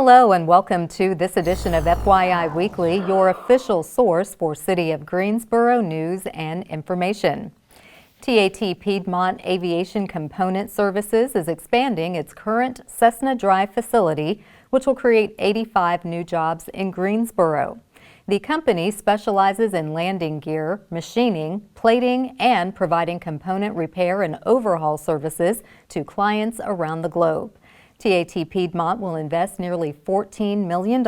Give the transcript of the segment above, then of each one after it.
Hello and welcome to this edition of FYI Weekly, your official source for City of Greensboro news and information. Tat Piedmont Aviation Component Services is expanding its current Cessna Drive facility, which will create 85 new jobs in Greensboro. The company specializes in landing gear, machining, plating, and providing component repair and overhaul services to clients around the globe. Tat Piedmont will invest nearly $14 million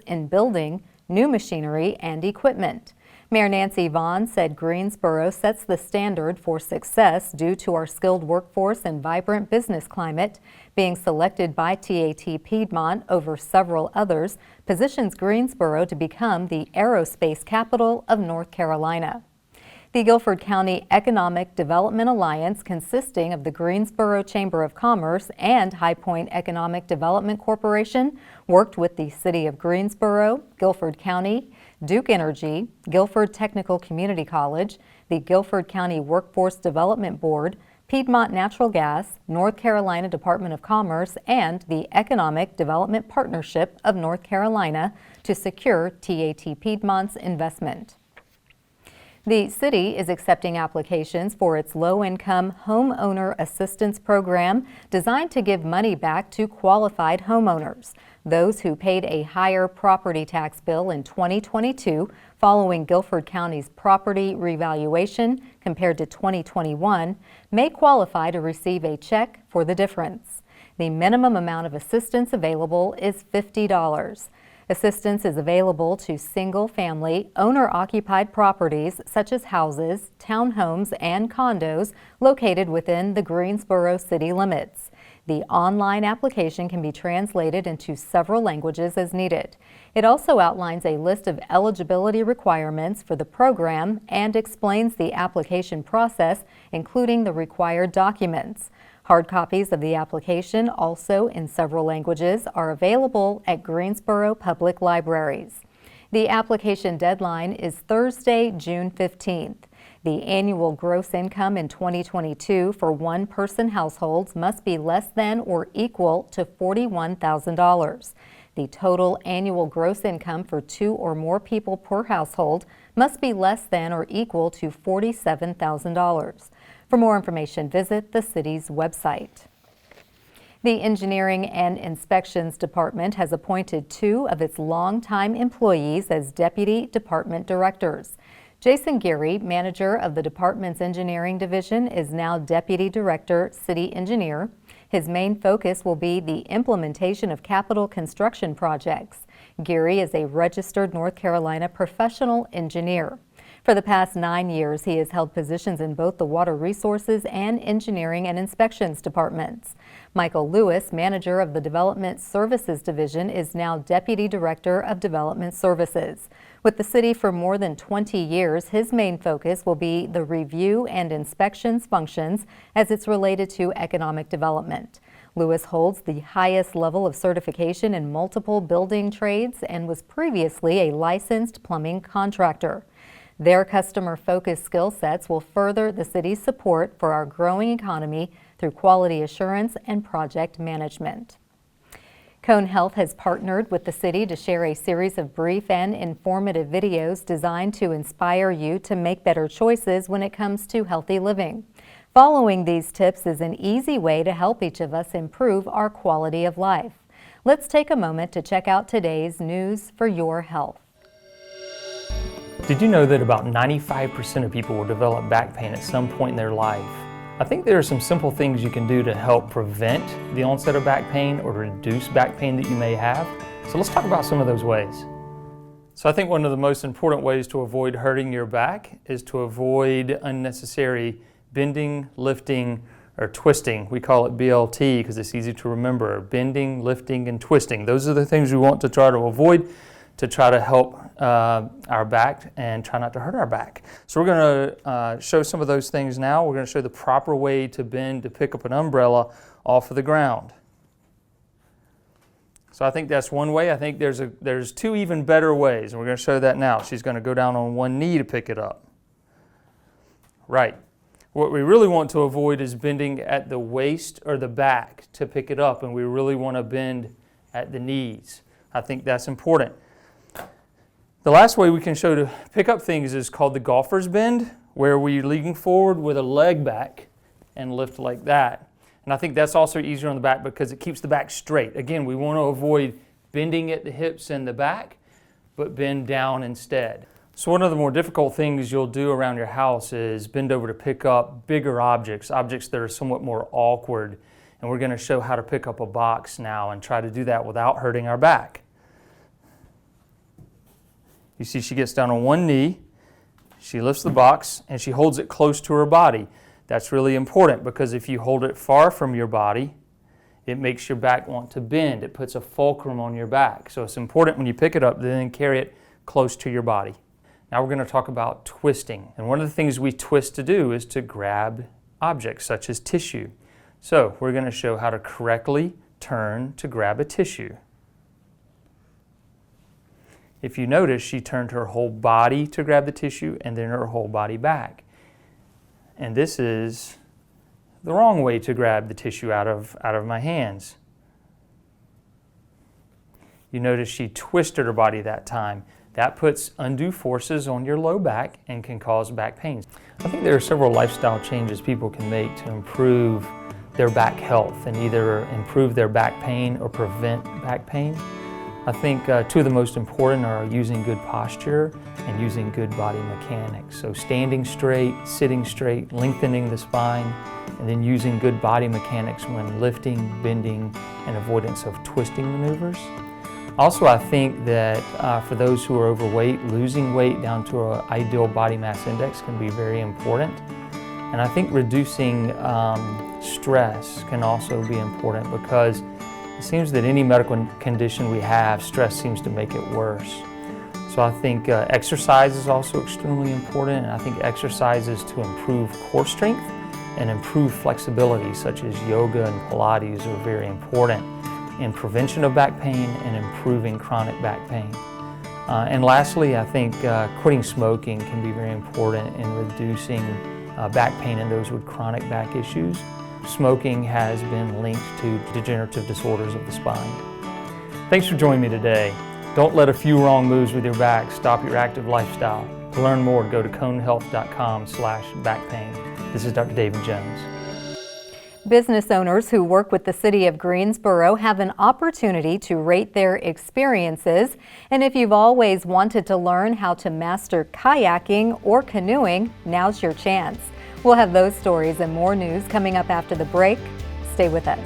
in building, new machinery, and equipment. Mayor Nancy Vaughn said Greensboro sets the standard for success due to our skilled workforce and vibrant business climate. Being selected by Tat Piedmont over several others positions Greensboro to become the aerospace capital of North Carolina. The Guilford County Economic Development Alliance, consisting of the Greensboro Chamber of Commerce and High Point Economic Development Corporation, worked with the City of Greensboro, Guilford County, Duke Energy, Guilford Technical Community College, the Guilford County Workforce Development Board, Piedmont Natural Gas, North Carolina Department of Commerce, and the Economic Development Partnership of North Carolina to secure Tat Piedmont's investment. The city is accepting applications for its low-income homeowner assistance program designed to give money back to qualified homeowners, those who paid a higher property tax bill in 2022 following Guilford County's property revaluation compared to 2021 may qualify to receive a check for the difference. The minimum amount of assistance available is $50. Assistance is available to single-family, owner-occupied properties such as houses, townhomes, and condos located within the Greensboro city limits. The online application can be translated into several languages as needed. It also outlines a list of eligibility requirements for the program and explains the application process, including the required documents. Hard copies of the application, also in several languages, are available at Greensboro Public Libraries. The application deadline is Thursday, June 15th. The annual gross income in 2022 for one-person households must be less than or equal to $41,000. The total annual gross income for two or more people per household must be less than or equal to $47,000. For more information, visit the city's website. The Engineering and Inspections Department has appointed two of its longtime employees as deputy department directors. Jason Geary, manager of the department's engineering division, is now deputy director, city engineer. His main focus will be the implementation of capital construction projects. Geary is a registered North Carolina professional engineer. For the past 9 years, he has held positions in both the Water Resources and Engineering and Inspections departments. Michael Lewis, manager of the Development Services Division, is now Deputy Director of Development Services. With the city for more than 20 years, his main focus will be the review and inspections functions as it's related to economic development. Lewis holds the highest level of certification in multiple building trades and was previously a licensed plumbing contractor. Their customer-focused skill sets will further the city's support for our growing economy through quality assurance and project management. Cone Health has partnered with the city to share a series of brief and informative videos designed to inspire you to make better choices when it comes to healthy living. Following these tips is an easy way to help each of us improve our quality of life. Let's take a moment to check out today's news for your health. Did you know that about 95% of people will develop back pain at some point in their life? I think there are some simple things you can do to help prevent the onset of back pain or reduce back pain that you may have. So let's talk about some of those ways. So I think one of the most important ways to avoid hurting your back is to avoid unnecessary bending, lifting, or twisting. We call it BLT because it's easy to remember. Bending, lifting, and twisting. Those are the things we want to try to avoid to try to help our back and try not to hurt our back. So we're going to show some of those things now. We're going to show the proper way to bend to pick up an umbrella off of the ground. So I think that's one way. I think there's two even better ways, and we're going to show that now. She's going to go down on one knee to pick it up. Right. What we really want to avoid is bending at the waist or the back to pick it up, and we really want to bend at the knees. I think that's important. The last way we can show to pick up things is called the golfer's bend, where we're leaning forward with a leg back and lift like that. And I think that's also easier on the back because it keeps the back straight. Again, we want to avoid bending at the hips and the back, but bend down instead. So one of the more difficult things you'll do around your house is bend over to pick up bigger objects that are somewhat more awkward. And we're going to show how to pick up a box now and try to do that without hurting our back. You see she gets down on one knee, she lifts the box, and she holds it close to her body. That's really important because if you hold it far from your body, it makes your back want to bend. It puts a fulcrum on your back. So it's important when you pick it up, then carry it close to your body. Now we're going to talk about twisting. And one of the things we twist to do is to grab objects such as tissue. So we're going to show how to correctly turn to grab a tissue. If you notice, she turned her whole body to grab the tissue and then her whole body back. And this is the wrong way to grab the tissue out of my hands. You notice she twisted her body that time. That puts undue forces on your low back and can cause back pain. I think there are several lifestyle changes people can make to improve their back health and either improve their back pain or prevent back pain. I think two of the most important are using good posture and using good body mechanics. So standing straight, sitting straight, lengthening the spine, and then using good body mechanics when lifting, bending, and avoidance of twisting maneuvers. Also, I think that for those who are overweight, losing weight down to an ideal body mass index can be very important. And I think reducing stress can also be important because it seems that any medical condition we have, stress seems to make it worse. So I think exercise is also extremely important, and I think exercises to improve core strength and improve flexibility, such as yoga and Pilates, are very important in prevention of back pain and improving chronic back pain. And lastly, I think quitting smoking can be very important in reducing back pain in those with chronic back issues. Smoking has been linked to degenerative disorders of the spine. Thanks for joining me today. Don't let a few wrong moves with your back stop your active lifestyle. To learn more, go to conehealth.com/backpain. This is Dr. David Jones. Business owners who work with the City of Greensboro have an opportunity to rate their experiences. And if you've always wanted to learn how to master kayaking or canoeing, now's your chance. We'll have those stories and more news coming up after the break. Stay with us.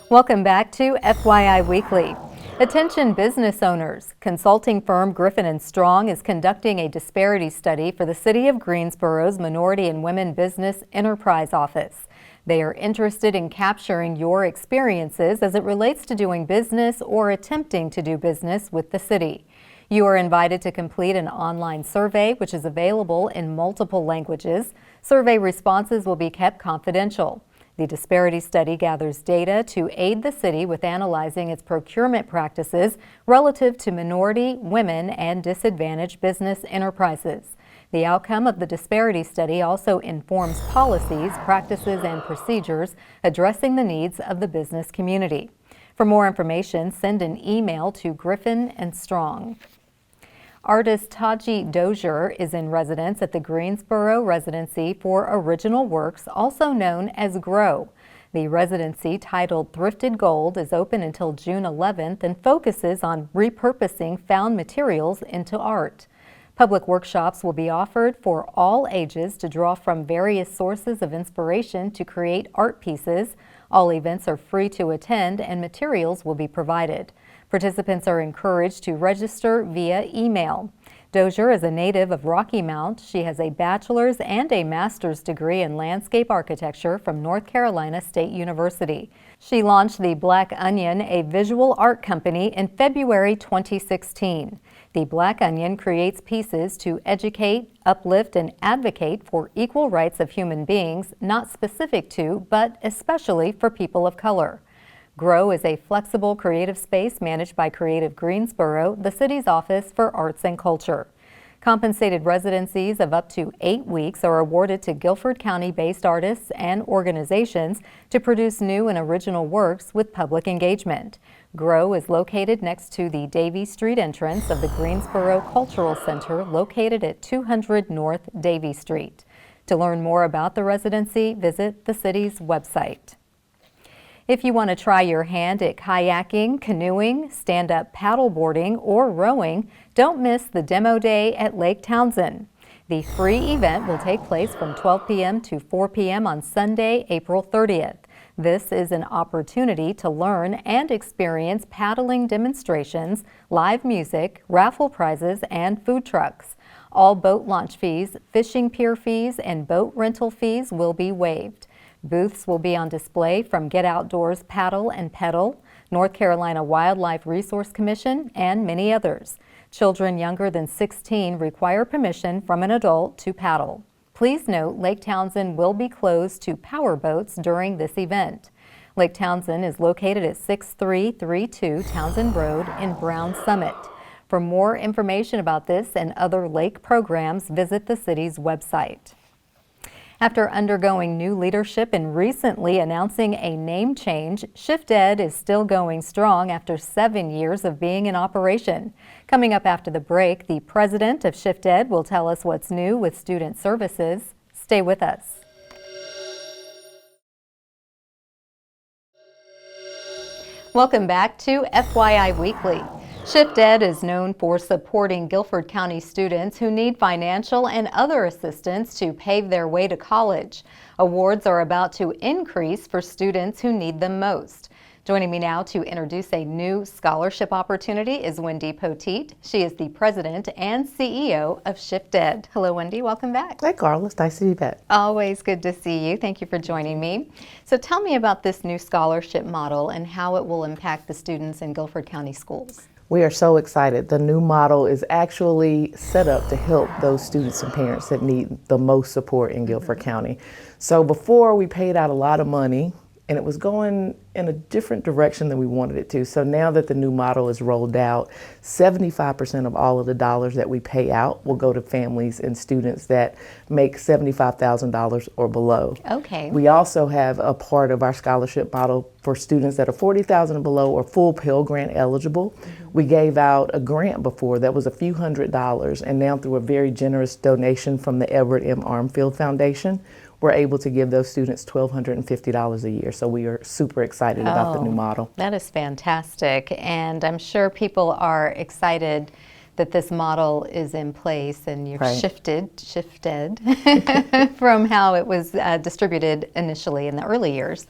Welcome back to FYI Weekly. Attention business owners. Consulting firm Griffin & Strong is conducting a disparity study for the City of Greensboro's Minority and Women Business Enterprise Office. They are interested in capturing your experiences as it relates to doing business or attempting to do business with the city. You are invited to complete an online survey, which is available in multiple languages. Survey responses will be kept confidential. The disparity study gathers data to aid the city with analyzing its procurement practices relative to minority, women, and disadvantaged business enterprises. The outcome of the disparity study also informs policies, practices, and procedures addressing the needs of the business community. For more information, send an email to Griffin & Strong. Artist Taji Dozier is in residence at the Greensboro Residency for Original Works, also known as GROW. The residency, titled Thrifted Gold, is open until June 11th and focuses on repurposing found materials into art. Public workshops will be offered for all ages to draw from various sources of inspiration to create art pieces. All events are free to attend and materials will be provided. Participants are encouraged to register via email. Dozier is a native of Rocky Mount. She has a bachelor's and a master's degree in landscape architecture from North Carolina State University. She launched the Black Onion, a visual art company, in February 2016. The Black Onion creates pieces to educate, uplift, and advocate for equal rights of human beings, not specific to, but especially for people of color. GROW is a flexible creative space managed by Creative Greensboro, the city's office for arts and culture. Compensated residencies of up to 8 weeks are awarded to Guilford County-based artists and organizations to produce new and original works with public engagement. GROW is located next to the Davie Street entrance of the Greensboro Cultural Center, located at 200 North Davie Street. To learn more about the residency, visit the city's website. If you want to try your hand at kayaking, canoeing, stand-up paddleboarding, or rowing, don't miss the demo day at Lake Townsend. The free event will take place from 12 p.m. to 4 p.m. on Sunday, April 30th. This is an opportunity to learn and experience paddling demonstrations, live music, raffle prizes, and food trucks. All boat launch fees, fishing pier fees, and boat rental fees will be waived. Booths will be on display from Get Outdoors Paddle and Pedal, North Carolina Wildlife Resource Commission, and many others. Children younger than 16 require permission from an adult to paddle. Please note Lake Townsend will be closed to power boats during this event. Lake Townsend is located at 6332 Townsend Road in Brown Summit. For more information about this and other lake programs, visit the city's website. After undergoing new leadership and recently announcing a name change, ShiftEd is still going strong after 7 years of being in operation. Coming up after the break, the president of ShiftEd will tell us what's new with student services. Stay with us. Welcome back to FYI Weekly. ShiftEd is known for supporting Guilford County students who need financial and other assistance to pave their way to college. Awards are about to increase for students who need them most. Joining me now to introduce a new scholarship opportunity is Wendy Poteet. She is the president and CEO of ShiftEd. Hello, Wendy. Welcome back. Hey, Carla. It's nice to be back. Always good to see you. Thank you for joining me. So tell me about this new scholarship model and how it will impact the students in Guilford County schools. We are so excited. The new model is actually set up to help those students and parents that need the most support in Guilford County. So before, we paid out a lot of money and it was going in a different direction than we wanted it to. So now that the new model is rolled out, 75% of all of the dollars that we pay out will go to families and students that make $75,000 or below. Okay. We also have a part of our scholarship model for students that are $40,000 and below or full Pell Grant eligible. We gave out a grant before that was a few $100s, and now through a very generous donation from the Edward M. Armfield Foundation, we're able to give those students $1,250 a year. So we are super excited about the new model. That is fantastic. And I'm sure people are excited that this model is in place and you've shifted from how it was distributed initially in the early years.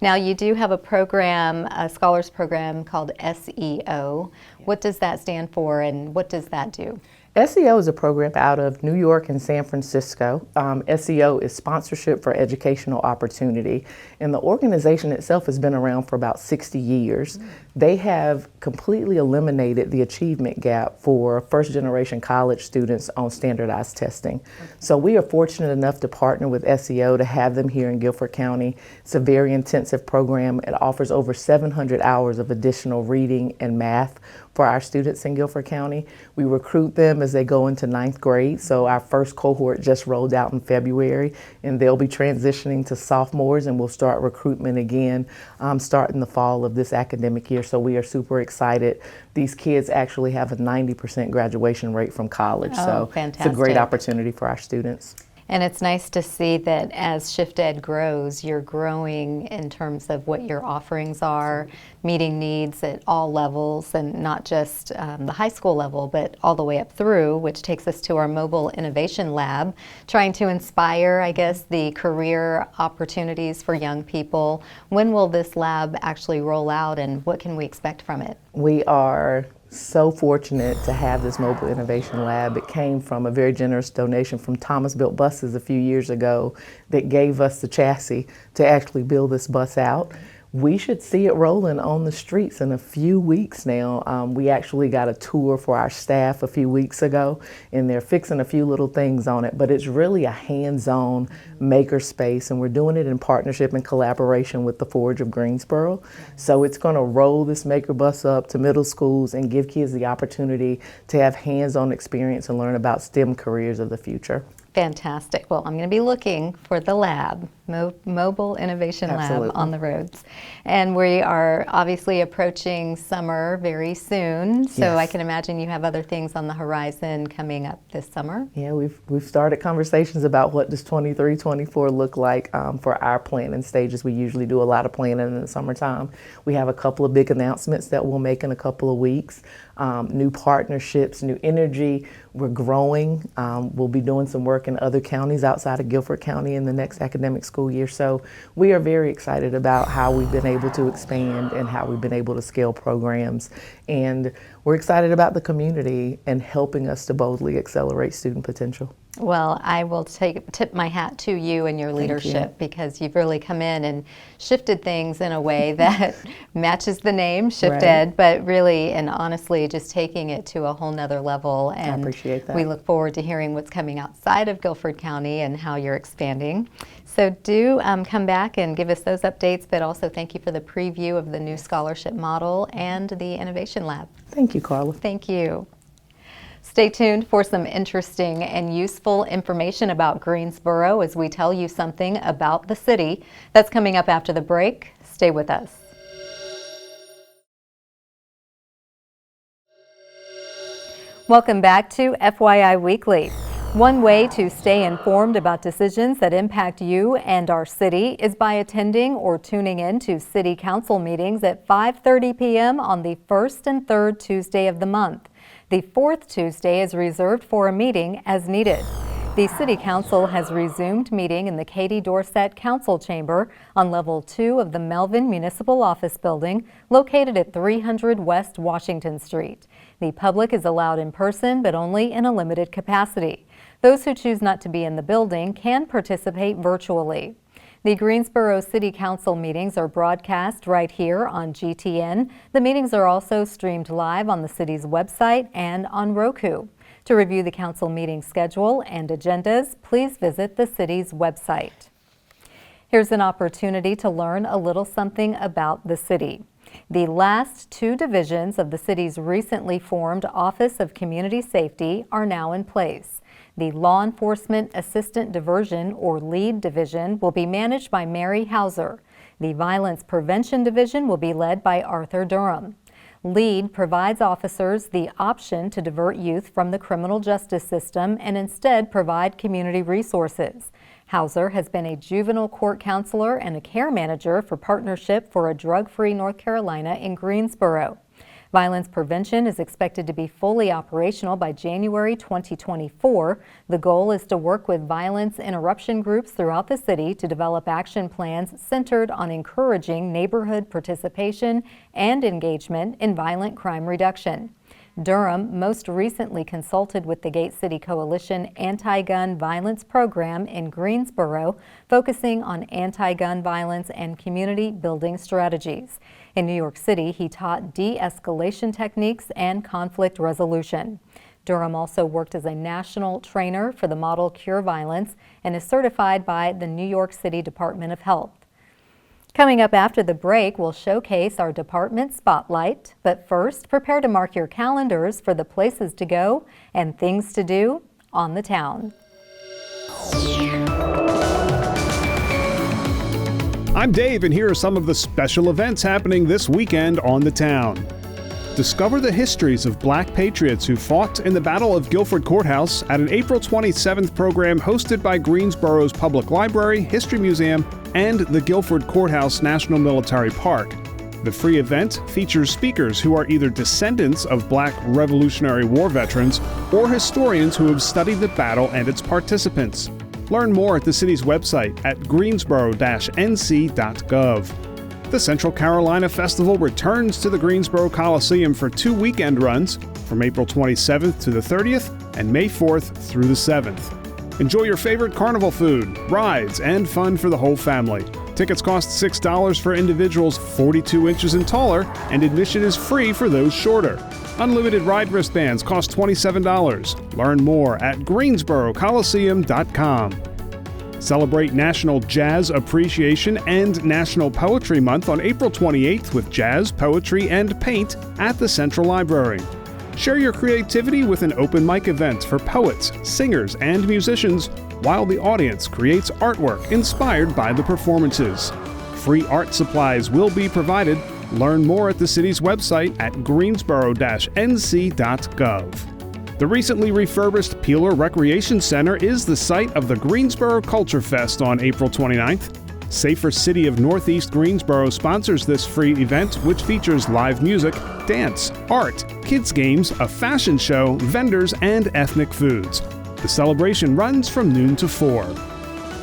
Now you do have a program, a scholars program called SEO. What does that stand for and what does that do? SEO is a program out of New York and San Francisco. SEO is Sponsorship for Educational Opportunity, and the organization itself has been around for about 60 years. They have completely eliminated the achievement gap for first-generation college students on standardized testing. So we are fortunate enough to partner with SEO to have them here in Guilford County. It's a very intensive program. It offers over 700 hours of additional reading and math for our students in Guilford County. We recruit them as they go into 9th grade. So our first cohort just rolled out in February, and they'll be transitioning to sophomores, and we'll start recruitment again starting the fall of this academic year. So we are super excited. These kids actually have a 90% graduation rate from college. So fantastic. It's a great opportunity for our students. And it's nice to see that as ShiftEd grows, you're growing in terms of what your offerings are, meeting needs at all levels, and not just the high school level, but all the way up through, which takes us to our Mobile Innovation Lab, trying to inspire, I guess, the career opportunities for young people. When will this lab actually roll out, and what can we expect from it? We are so fortunate to have this Mobile Innovation Lab. It came from a very generous donation from Thomas Built Buses a few years ago that gave us the chassis to actually build this bus out. We should see it rolling on the streets in a few weeks now. We actually got a tour for our staff a few weeks ago, and they're fixing a few little things on it, but it's really a hands-on maker space, and we're doing it in partnership and collaboration with the Forge of Greensboro. So it's going to roll this maker bus up to middle schools and give kids the opportunity to have hands-on experience and learn about STEM careers of the future. Fantastic. Well, I'm going to be looking for the lab, Mobile Innovation Absolutely. Lab on the roads. And we are obviously approaching summer very soon, so Yes. I can imagine you have other things on the horizon coming up this summer. Yeah, we've started conversations about what does 23-24 look like for our planning stages. We usually do a lot of planning in the summertime. We have a couple of big announcements that we'll make in a couple of weeks. New partnerships, new energy. We're growing. We'll be doing some work in other counties outside of Guilford County in the next academic school year. So we are very excited about how we've been able to expand and how we've been able to scale programs. And we're excited about the community and helping us to boldly accelerate student potential. Well, I will tip my hat to you and your leadership because you've really come in and shifted things in a way that matches the name, Shift Right. Ed, but really and honestly just taking it to a whole nother level. And I appreciate that. we look forward to hearing what's coming outside of Guilford County and how you're expanding. So do come back and give us those updates, but also thank you for the preview of the new scholarship model and the Innovation Lab. Thank you, Carla. Thank you. Stay tuned for some interesting and useful information about Greensboro as we tell you something about the city. That's coming up after the break. Stay with us. Welcome back to FYI Weekly. One way to stay informed about decisions that impact you and our city is by attending or tuning in to City Council meetings at 5:30 p.m. on the first and third Tuesday of the month. The fourth Tuesday is reserved for a meeting as needed. The City Council has resumed meeting in the Katie Dorsett Council Chamber on Level 2 of the Melvin Municipal Office Building located at 300 West Washington Street. The public is allowed in person, but only in a limited capacity. Those who choose not to be in the building can participate virtually. The Greensboro City Council meetings are broadcast right here on GTN. The meetings are also streamed live on the city's website and on Roku. To review the council meeting schedule and agendas, please visit the city's website. Here's an opportunity to learn a little something about the city. The last two divisions of the city's recently formed Office of Community Safety are now in place. The Law Enforcement Assistant Diversion, or LEAD Division, will be managed by Mary Hauser. The Violence Prevention Division will be led by Arthur Durham. LEAD provides officers the option to divert youth from the criminal justice system and instead provide community resources. Hauser has been a juvenile court counselor and a care manager for Partnership for a Drug-Free North Carolina in Greensboro. Violence prevention is expected to be fully operational by January 2024. The goal is to work with violence interruption groups throughout the city to develop action plans centered on encouraging neighborhood participation and engagement in violent crime reduction. Durham most recently consulted with the Gate City Coalition Anti-Gun Violence Program in Greensboro, focusing on anti-gun violence and community building strategies. In New York City, he taught de-escalation techniques and conflict resolution. Durham also worked as a national trainer for the Model Cure Violence and is certified by the New York City Department of Health. Coming up after the break, we'll showcase our department spotlight. But first, prepare to mark your calendars for the places to go and things to do on the town. I'm Dave, and here are some of the special events happening this weekend on the town. Discover the histories of Black patriots who fought in the Battle of Guilford Courthouse at an April 27th program hosted by Greensboro's Public Library, History Museum, and the Guilford Courthouse National Military Park. The free event features speakers who are either descendants of Black Revolutionary War veterans or historians who have studied the battle and its participants. Learn more at the city's website at greensboro-nc.gov. The Central Carolina Festival returns to the Greensboro Coliseum for 2 weekend runs from April 27th to the 30th and May 4th through the 7th. Enjoy your favorite carnival food, rides, and fun for the whole family. Tickets Tickets cost $6 for individuals 42 inches and taller, and admission is free for those shorter. Unlimited ride wristbands cost $27. Learn more at GreensboroColiseum.com. Celebrate National Jazz Appreciation and National Poetry Month on April 28th with jazz, poetry, and paint at the Central Library. Share your creativity with an open mic event for poets, singers, and musicians while the audience creates artwork inspired by the performances. Free art supplies will be provided. Learn more at the city's website at greensboro-nc.gov. The recently refurbished Peeler Recreation Center is the site of the Greensboro Culture Fest on April 29th. Safer City of Northeast Greensboro sponsors this free event, which features live music, dance, art, kids games, a fashion show, vendors, and ethnic foods. The celebration runs from noon to 4.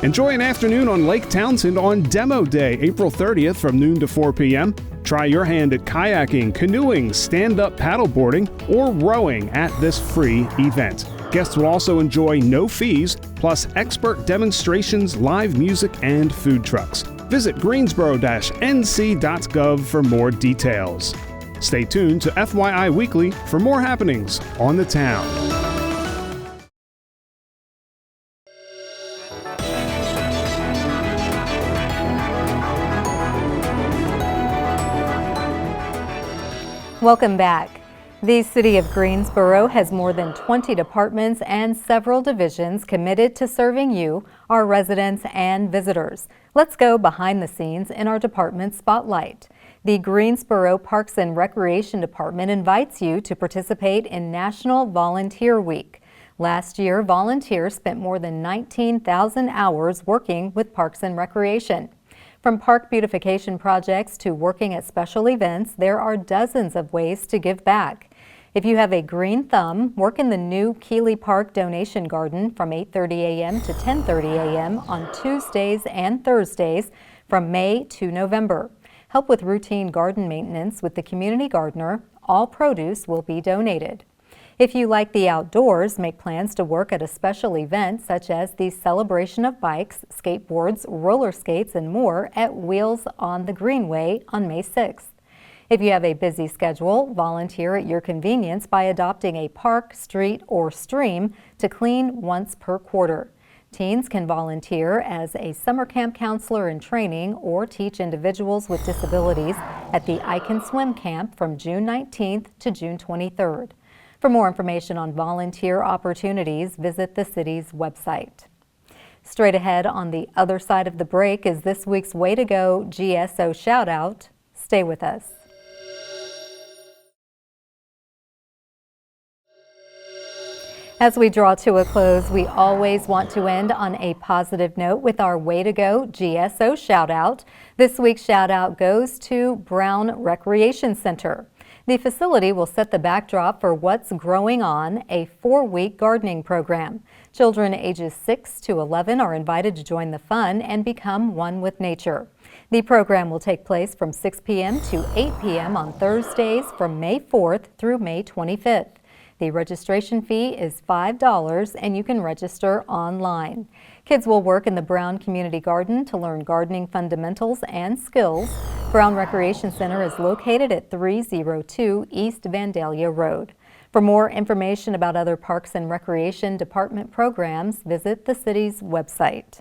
Enjoy an afternoon on Lake Townsend on Demo Day, April 30th from noon to 4 p.m. Try your hand at kayaking, canoeing, stand-up paddleboarding, or rowing at this free event. Guests will also enjoy no fees, plus expert demonstrations, live music, and food trucks. Visit greensboro-nc.gov for more details. Stay tuned to FYI Weekly for more happenings on the town. Welcome back. The City of Greensboro has more than 20 departments and several divisions committed to serving you, our residents and visitors. Let's go behind the scenes in our department spotlight. The Greensboro Parks and Recreation Department invites you to participate in National Volunteer Week. Last year, volunteers spent more than 19,000 hours working with Parks and Recreation. From park beautification projects to working at special events, there are dozens of ways to give back. If you have a green thumb, work in the new Keeley Park Donation Garden from 8:30 a.m. to 10:30 a.m. on Tuesdays and Thursdays from May to November. Help with routine garden maintenance with the community gardener. All produce will be donated. If you like the outdoors, make plans to work at a special event such as the celebration of bikes, skateboards, roller skates, and more at Wheels on the Greenway on May 6th. If you have a busy schedule, volunteer at your convenience by adopting a park, street, or stream to clean once per quarter. Teens can volunteer as a summer camp counselor in training or teach individuals with disabilities at the I Can Swim Camp from June 19th to June 23rd. For more information on volunteer opportunities, visit the city's website. Straight ahead on the other side of the break is this week's Way to Go GSO Shout Out. Stay with us. As we draw to a close, we always want to end on a positive note with our Way to Go GSO Shout Out. This week's shout out goes to Brown Recreation Center. The facility will set the backdrop for What's Growing On, a 4-week gardening program. Children ages 6 to 11 are invited to join the fun and become one with nature. The program will take place from 6 p.m. to 8 p.m. on Thursdays from May 4th through May 25th. The registration fee is $5 and you can register online. Kids will work in the Brown Community Garden to learn gardening fundamentals and skills. Brown Recreation Center is located at 302 East Vandalia Road. For more information about other Parks and Recreation Department programs, visit the city's website.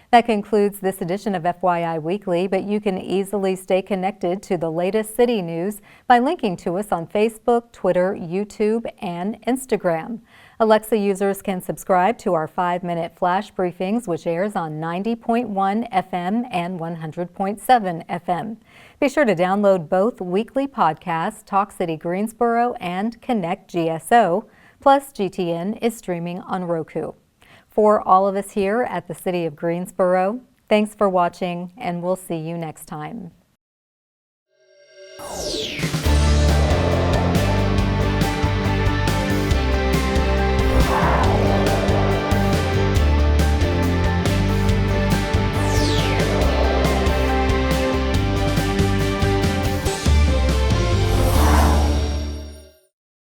That concludes this edition of FYI Weekly, but you can easily stay connected to the latest city news by linking to us on Facebook, Twitter, YouTube, and Instagram. Alexa users can subscribe to our 5-minute flash briefings, which airs on 90.1 FM and 100.7 FM. Be sure to download both weekly podcasts, Talk City Greensboro and Connect GSO, plus GTN is streaming on Roku. For all of us here at the City of Greensboro, thanks for watching, and we'll see you next time.